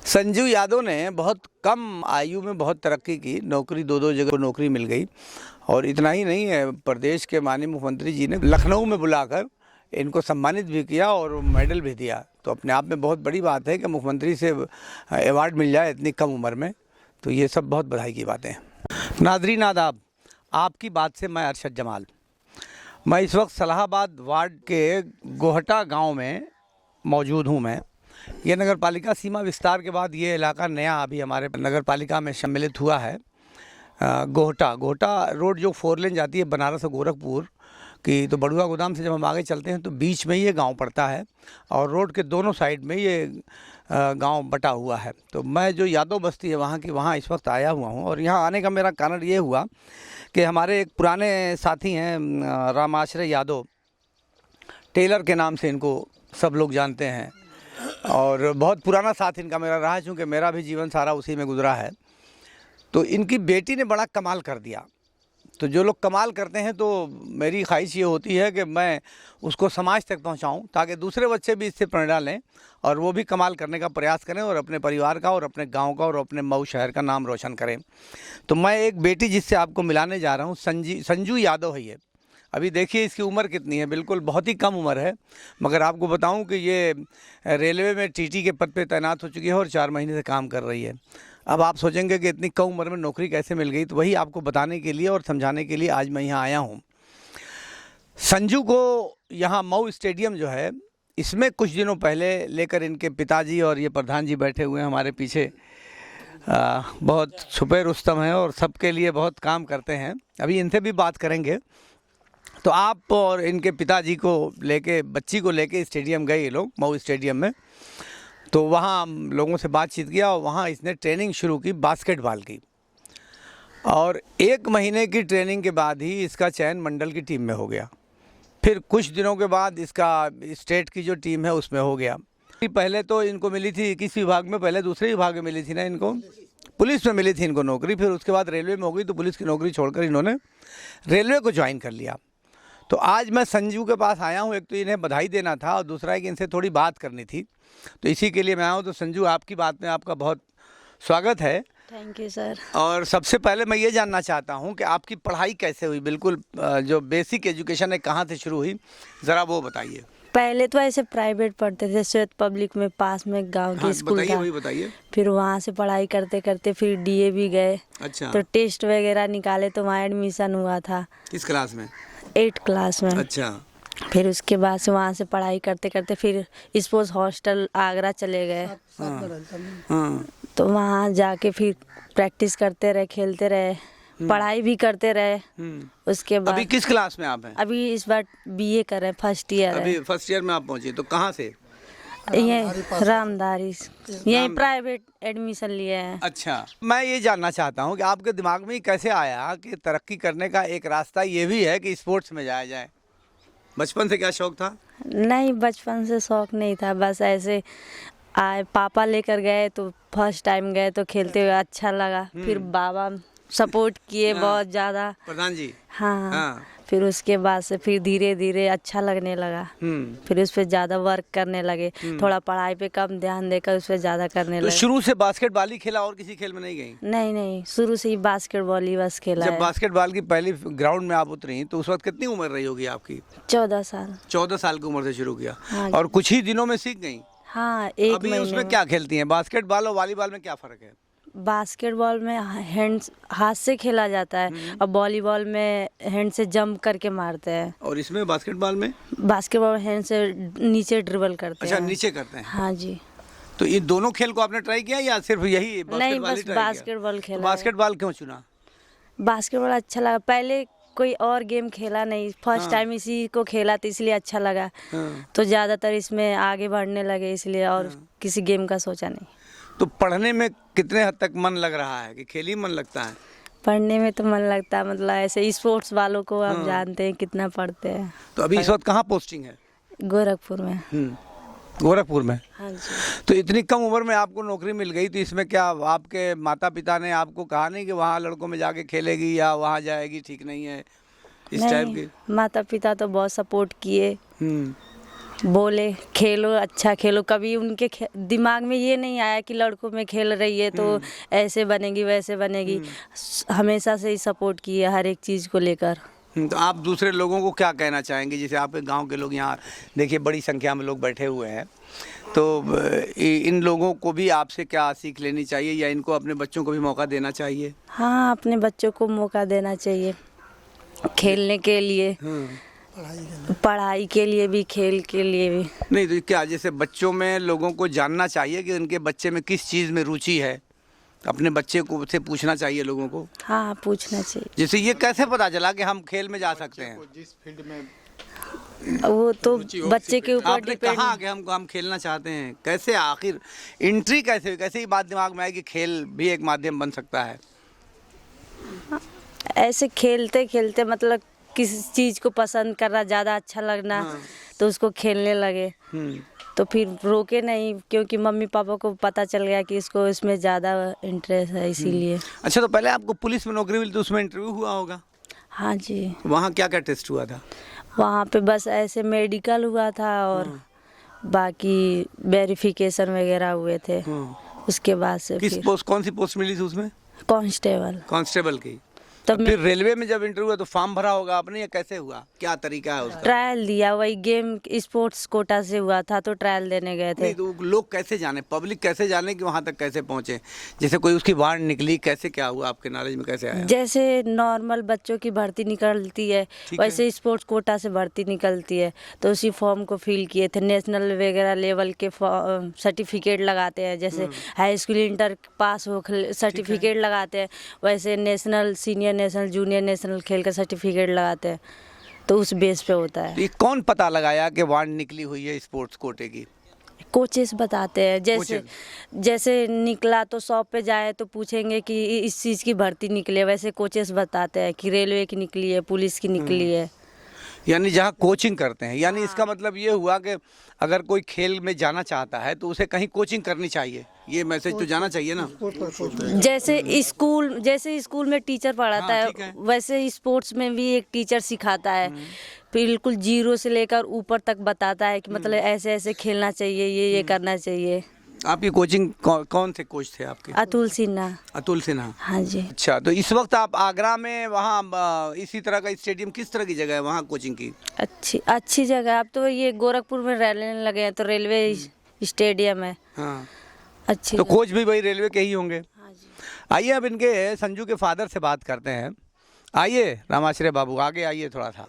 संजू यादव ने बहुत कम आयु में बहुत तरक्की की, नौकरी दो जगह नौकरी मिल गई। और इतना ही नहीं है, प्रदेश के माननीय मुख्यमंत्री जी ने लखनऊ में बुलाकर इनको सम्मानित भी किया और मेडल भी दिया। तो अपने आप में बहुत बड़ी बात है कि मुख्यमंत्री से अवार्ड मिल जाए इतनी कम उम्र में, तो ये सब बहुत बधाई की बातें हैं। नाज़रीन आदाब, आपकी बात से मैं अरशद जमाल। मैं इस वक्त सलाहाबाद वार्ड के गोहटा गांव में मौजूद हूं। मैं ये नगर पालिका सीमा विस्तार के बाद ये इलाका नया अभी हमारे नगर पालिका में सम्मिलित हुआ है। गोहटा रोड जो 4 लेन जाती है बनारस और गोरखपुर की, तो बड़ुआ गोदाम से जब हम आगे चलते हैं तो बीच में ये गांव पड़ता है और रोड के दोनों साइड में ये गांव बटा हुआ है। तो मैं जो यादव बस्ती है वहाँ इस वक्त आया हुआ हूँ। और यहाँ आने का मेरा कारण ये हुआ कि हमारे एक पुराने साथी हैं रामाश्रय यादव, टेलर के नाम से इनको सब लोग जानते हैं और बहुत पुराना साथ इनका मेरा रहा है, चूँकि मेरा भी जीवन सारा उसी में गुजरा है। तो इनकी बेटी ने बड़ा कमाल कर दिया। तो जो लोग कमाल करते हैं तो मेरी ख्वाहिश ये होती है कि मैं उसको समाज तक पहुंचाऊं, ताकि दूसरे बच्चे भी इससे प्रेरणा लें और वो भी कमाल करने का प्रयास करें और अपने परिवार का और अपने गांव का और अपने मऊ शहर का नाम रोशन करें। तो मैं एक बेटी जिससे आपको मिलाने जा रहा हूँ, संजू यादव है ये। अभी देखिए इसकी उम्र कितनी है, बिल्कुल बहुत ही कम उम्र है। मगर आपको बताऊं कि ये रेलवे में टीटी के पद पे तैनात हो चुकी है और 4 महीने से काम कर रही है। अब आप सोचेंगे कि इतनी कम उम्र में नौकरी कैसे मिल गई, तो वही आपको बताने के लिए और समझाने के लिए आज मैं यहाँ आया हूँ। संजू को यहाँ मऊ स्टेडियम जो है, इसमें कुछ दिनों पहले लेकर इनके पिताजी और ये प्रधान जी बैठे हुए हैं हमारे पीछे, बहुत छुपे रुस्तम हैं और सबके लिए बहुत काम करते हैं। अभी इनसे भी बात करेंगे। तो आप और इनके पिताजी को लेके, बच्ची को लेके स्टेडियम गए ये लोग, मऊ स्टेडियम में। तो वहाँ लोगों से बातचीत किया और वहाँ इसने ट्रेनिंग शुरू की बास्केटबॉल की। और 1 महीने की ट्रेनिंग के बाद ही इसका चयन मंडल की टीम में हो गया। फिर कुछ दिनों के बाद इसका स्टेट की जो टीम है उसमें हो गया। पहले तो इनको मिली थी किस विभाग में, पहले दूसरे विभाग में मिली थी ना इनको, पुलिस में मिली थी इनको नौकरी। फिर उसके बाद रेलवे में हो गई, तो पुलिस की नौकरी छोड़कर इन्होंने रेलवे को ज्वाइन कर लिया। तो आज मैं संजू के पास आया हूँ, एक तो इन्हें बधाई देना था और दूसरा है कि इनसे थोड़ी बात करनी थी, तो इसी के लिए मैं आया हूँ। तो संजू, आपकी बात में आपका बहुत स्वागत है। Thank you sir. और सबसे पहले मैं ये जानना चाहता हूँ कि आपकी पढ़ाई कैसे हुई, बिल्कुल जो बेसिक एजुकेशन है कहाँ से शुरू हुई, ज़रा वो बताइए। पहले तो ऐसे प्राइवेट पढ़ते थे, श्वेत पब्लिक में पास में गांव की स्कूल था। वही बताइए। फिर वहाँ से पढ़ाई करते करते फिर डीएवी गए। अच्छा। तो टेस्ट वगैरह निकाले तो वहाँ एडमिशन हुआ था। किस क्लास में? 8 क्लास में। अच्छा। फिर उसके बाद से वहाँ से पढ़ाई करते करते फिर स्पोर्ट्स हॉस्टल आगरा चले गए। हाँ। तो वहाँ जाके फिर प्रैक्टिस करते रहे, खेलते रहे, पढ़ाई भी करते रहे। उसके बाद अभी किस क्लास में आप हैं? अभी इस बार बीए कर रहे हैं, फर्स्ट ईयर है। अभी फर्स्ट ईयर में आप पहुंचे, तो कहाँ से? ये रामधारी, यही प्राइवेट एडमिशन लिए हैं। अच्छा, मैं ये जानना चाहता हूँ कि आपके दिमाग में कैसे आया कि तरक्की करने का एक रास्ता ये भी है कि स्पोर्ट्स में जाया जाए? बचपन से क्या शौक था? नहीं, बचपन से शौक नहीं था, बस ऐसे आए, पापा लेकर गए तो फर्स्ट टाइम गए तो खेलते हुए अच्छा लगा। फिर बाबा सपोर्ट किए बहुत ज़्यादा, प्रधान जी। हाँ। फिर उसके बाद से फिर धीरे धीरे अच्छा लगने लगा। फिर उस पर ज़्यादा वर्क करने लगे, थोड़ा पढ़ाई पे कम ध्यान देकर उस पर ज़्यादा करने लगे। शुरू से बास्केटबॉल ही खेला और किसी खेल में नहीं गई? नहीं, शुरू से ही बास्केटबॉल ही बस खेला है। जब बास्केटबॉल की पहली ग्राउंड में आप उतरी तो उस वक्त कितनी उम्र रही होगी आपकी? 14 साल। 14 साल की उम्र से शुरू किया। हाँ, और कुछ ही दिनों में सीख गई? हाँ, 1 अभी महीने उसमें क्या खेलती हैं? बास्केटबॉल और वॉलीबॉल में क्या फ़र्क है? बास्केटबॉल में हैंड्स, हाथ से खेला जाता है और वॉलीबॉल में हैंड से जंप करके मारते हैं। और इसमें बास्केटबॉल हैंड से नीचे ड्रिबल करते हैं। अच्छा, नीचे करते हैं। हाँ जी। तो ये दोनों खेल को आपने ट्राई किया या सिर्फ यही नहीं, बस बास्केटबॉल खेला। तो बास्केटबॉल क्यों चुना? बास्केटबॉल अच्छा लगा, पहले कोई और गेम खेला नहीं, फर्स्ट टाइम इसी को खेला तो इसलिए अच्छा लगा। तो ज़्यादातर इसमें आगे बढ़ने लगे इसलिए, और किसी गेम का सोचा नहीं। तो पढ़ने में कितने हद तक मन लग रहा है कि खेल ही मन लगता है? पढ़ने में तो मन लगता है, मतलब ऐसे स्पोर्ट्स वालों को आप जानते हैं कितना पढ़ते हैं। तो अभी इस वक्त कहाँ पोस्टिंग है? गोरखपुर में। गोरखपुर में। हाँ जी। तो इतनी कम उम्र में आपको नौकरी मिल गई, तो इसमें क्या आपके माता पिता ने आपको कहा नहीं कि वहाँ लड़कों में जाके खेलेगी या वहाँ जाएगी, ठीक नहीं है, इस टाइप के? माता पिता तो बहुत सपोर्ट किए। बोले खेलो, अच्छा खेलो। कभी उनके दिमाग में ये नहीं आया कि लड़कों में खेल रही है तो ऐसे बनेगी वैसे बनेगी। हमेशा से ही सपोर्ट किए हर एक चीज़ को लेकर। तो आप दूसरे लोगों को क्या कहना चाहेंगे? जैसे आपके गांव के लोग यहाँ देखिए बड़ी संख्या में लोग बैठे हुए हैं, तो इन लोगों को भी आपसे क्या सीख लेनी चाहिए या इनको अपने बच्चों को भी मौका देना चाहिए? हाँ, अपने बच्चों को मौका देना चाहिए खेलने के लिए, पढ़ाई के लिए भी, खेल के लिए भी। नहीं तो क्या जैसे बच्चों में लोगों को जानना चाहिए कि उनके बच्चे में किस चीज़ में रुचि है, अपने बच्चे को से पूछना चाहिए लोगों को। हाँ, पूछना चाहिए। जैसे ये कैसे पता चला कि हम खेल में जा सकते हैं? जिस फील्ड में वो तो बच्चे के ऊपर आपने डिपेंड। कहा कि हम खेलना चाहते हैं, कैसे आखिर एंट्री कैसे हुई? कैसे ही बात दिमाग में आई कि खेल भी एक माध्यम बन सकता है? ऐसे खेलते खेलते मतलब किसी चीज़ को पसंद करना, ज़्यादा अच्छा लगना, तो उसको खेलने लगे। तो फिर रोके नहीं, क्योंकि मम्मी पापा को पता चल गया कि इसको इसमें ज़्यादा इंटरेस्ट है, इसीलिए। अच्छा, तो पहले आपको पुलिस में नौकरी मिली तो उसमें इंटरव्यू हुआ होगा? हाँ जी। वहाँ क्या क्या टेस्ट हुआ था? वहाँ पे बस ऐसे मेडिकल हुआ था और बाकी वेरिफिकेशन वगैरह हुए थे। उसके बाद से किस फिर पोस्ट, कौन सी पोस्ट मिली थी उसमें? कांस्टेबल। कांस्टेबल की। तब फिर रेलवे में जब इंटरव्यू हुआ तो फॉर्म भरा होगा आपने या कैसे हुआ? क्या तरीका है उसका? ट्रायल दिया, वही गेम स्पोर्ट्स कोटा से हुआ था तो ट्रायल देने गए थे। नहीं तो लोग कैसे जाने, पब्लिक कैसे जाने कि वहाँ तक कैसे पहुँचे? जैसे कोई उसकी वार्ड निकली, कैसे क्या हुआ, आपके नॉलेज में कैसे आया? जैसे नॉर्मल बच्चों की भर्ती निकलती है वैसे स्पोर्ट्स कोटा से भर्ती निकलती है, तो उसी फॉर्म को फिल किए थे। नेशनल वगैरह लेवल के सर्टिफिकेट लगाते हैं, जैसे हाई स्कूल इंटर पास हो सर्टिफिकेट लगाते हैं, वैसे national, senior national, junior national खेल का सर्टिफिकेट लगाते हैं, तो उस बेस पे होता है। ये कौन पता लगाया कि वार्ड निकली हुई है स्पोर्ट्स कोटे की? कोचेस बताते हैं। जैसे निकला तो शॉप पे जाए तो पूछेंगे कि इस चीज़ की भर्ती निकली है, वैसे कोचेस बताते हैं कि रेलवे की निकली है, पुलिस की निकली है। यानी जहाँ कोचिंग करते हैं, यानी इसका मतलब ये हुआ कि अगर कोई खेल में जाना चाहता है तो उसे कहीं कोचिंग करनी चाहिए, ये मैसेज तो जाना चाहिए ना। जैसे स्कूल में टीचर पढ़ाता है, वैसे स्पोर्ट्स में भी एक टीचर सिखाता है, बिल्कुल जीरो से लेकर ऊपर तक बताता है कि मतलब ऐसे ऐसे खेलना चाहिए, ये करना चाहिए। आपकी कोचिंग कौन से कोच थे आपके? अतुल सिन्हा। अतुल सिन्हा। हाँ जी। अच्छा, तो इस वक्त आप आगरा में वहाँ इसी तरह का स्टेडियम किस तरह की जगह है वहाँ कोचिंग की? अच्छी जगह। अब तो ये गोरखपुर में रहने लगे हैं तो रेलवे स्टेडियम है। हाँ, अच्छी। तो कोच भी वही रेलवे के ही होंगे। हाँ जी। आइए अब इनके संजू के फादर से बात करते हैं। आइए रामाश्रय बाबू, आगे आइए थोड़ा सा।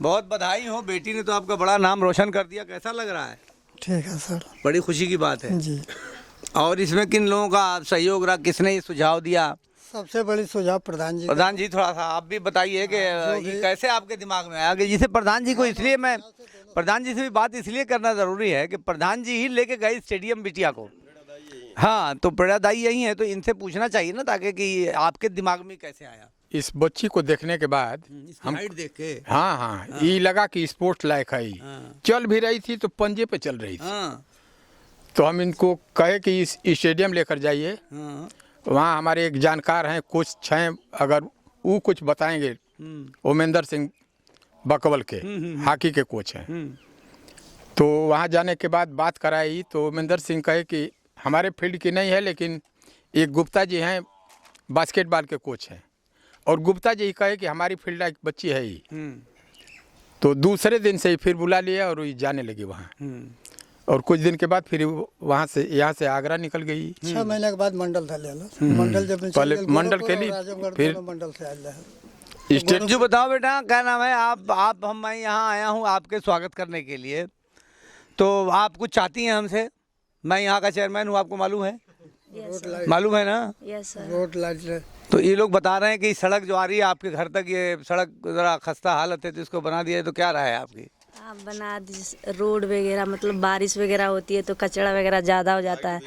बहुत बधाई हो, बेटी ने तो आपका बड़ा नाम रोशन कर दिया, कैसा लग रहा है? ठीक है सर। बड़ी खुशी की बात है जी। और इसमें किन लोगों का सहयोग रहा, किसने ये सुझाव दिया? सबसे बड़ी सुझाव प्रधान जी। प्रधान जी, थोड़ा सा आप भी बताइए कि ये कैसे आपके दिमाग में आया कि जिसे प्रधान जी को, इसलिए मैं प्रधान जी से भी बात इसलिए करना ज़रूरी है कि प्रधान जी ही लेके गए स्टेडियम बिटिया को। हाँ, तो प्रेरणादायी यही है, तो इनसे पूछना चाहिए ना, ताकि कि आपके दिमाग में कैसे आया इस बच्ची को देखने के बाद हम हाइट देख के। हाँ, ये लगा कि स्पोर्ट्स लायक है। चल भी रही थी तो पंजे पे चल रही थी। तो हम इनको कहे कि इस स्टेडियम लेकर जाइए, वहाँ हमारे एक जानकार हैं, कोच हैं, अगर वो कुछ बताएंगे, ओमेंदर सिंह बकवल के हॉकी के कोच हैं। तो वहाँ जाने के बाद बात कराई तो ओमेंदर सिंह कहे कि हमारे फील्ड की नहीं है, लेकिन एक गुप्ता जी हैं बास्केटबॉल के कोच हैं, और गुप्ता जी कहे कि हमारी फील्ड एक बच्ची है ही। तो दूसरे दिन से ही फिर बुला लिया और ये जाने लगी वहाँ। और कुछ दिन के बाद फिर वहाँ से, यहाँ से आगरा निकल गई। 6 महीने के बाद मंडल था ले लो। मंडल जब पहले मंडल के लिए, फिर मंडल से आया है। संजू बताओ बेटा, क्या नाम है? आप मैं यहाँ आया हूँ आपके स्वागत करने के लिए, तो आप कुछ चाहती हैं हमसे? मैं यहाँ का चेयरमैन हूँ, आपको मालूम है? मालूम है ना? Yes sir. Road light. तो ये लोग बता रहे हैं कि सड़क जो आ रही है आपके घर तक, ये सड़क ज़रा खस्ता हालत है, तो इसको बना दिया है, तो क्या राय है आपकी? हाँ, बना दी। रोड वगैरह मतलब बारिश वगैरह होती है तो कचरा वगैरह ज़्यादा हो जाता है,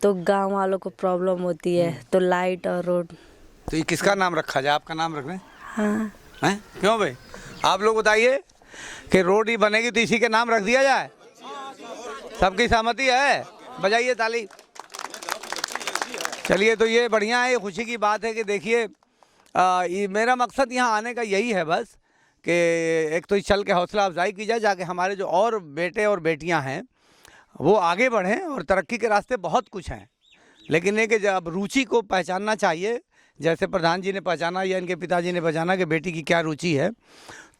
तो गांव वालों को प्रॉब्लम होती है, तो लाइट और रोड। तो ये किसका नाम रखा जाए? आपका नाम रख लें? हाँ। हैं? क्यों भाई, आप लोग बताइए कि रोड ही बनेगी तो इसी के नाम रख दिया जाए? सबकी सहमति है? बजाइए ताली। चलिए, तो ये बढ़िया है, ये खुशी की बात है कि देखिए, मेरा मकसद यहाँ आने का यही है बस कि एक तो चल के हौसला अफजाई की जाए, जाके हमारे जो और बेटे और बेटियां हैं वो आगे बढ़ें। और तरक्की के रास्ते बहुत कुछ हैं, लेकिन ये कि जब रुचि को पहचानना चाहिए, जैसे प्रधान जी ने पहचाना या इनके पिताजी ने पहचाना कि बेटी की क्या रुचि है,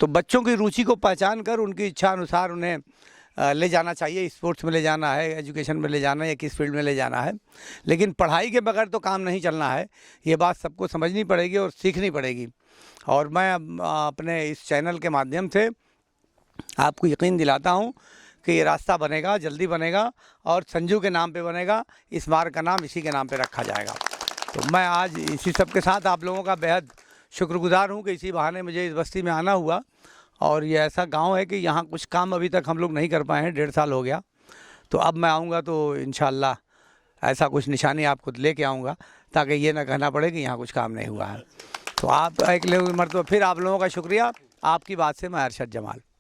तो बच्चों की रुचि को पहचान कर उनकी इच्छा अनुसार उन्हें ले जाना चाहिए। स्पोर्ट्स में ले जाना है, एजुकेशन में ले जाना है, या किस फील्ड में ले जाना है, लेकिन पढ़ाई के बगैर तो काम नहीं चलना है। ये बात सबको समझनी पड़ेगी और सीखनी पड़ेगी। और मैं अपने इस चैनल के माध्यम से आपको यकीन दिलाता हूँ कि ये रास्ता बनेगा, जल्दी बनेगा, और संजू के नाम पे बनेगा। इस मार्ग का नाम इसी के नाम पे रखा जाएगा। तो मैं आज इसी सब के साथ आप लोगों का बेहद शुक्रगुजार हूँ कि इसी बहाने मुझे इस बस्ती में आना हुआ। और ये ऐसा गांव है कि यहाँ कुछ काम अभी तक हम लोग नहीं कर पाए हैं, 1.5 साल हो गया। तो अब मैं आऊँगा तो इंशाअल्लाह ऐसा कुछ निशानी आपको लेके आऊँगा, ताकि ये ना कहना पड़े कि यहाँ कुछ काम नहीं हुआ है। तो आप एक मरतबा फिर आप लोगों का शुक्रिया। आपकी बात से मैं अरशद जमाल।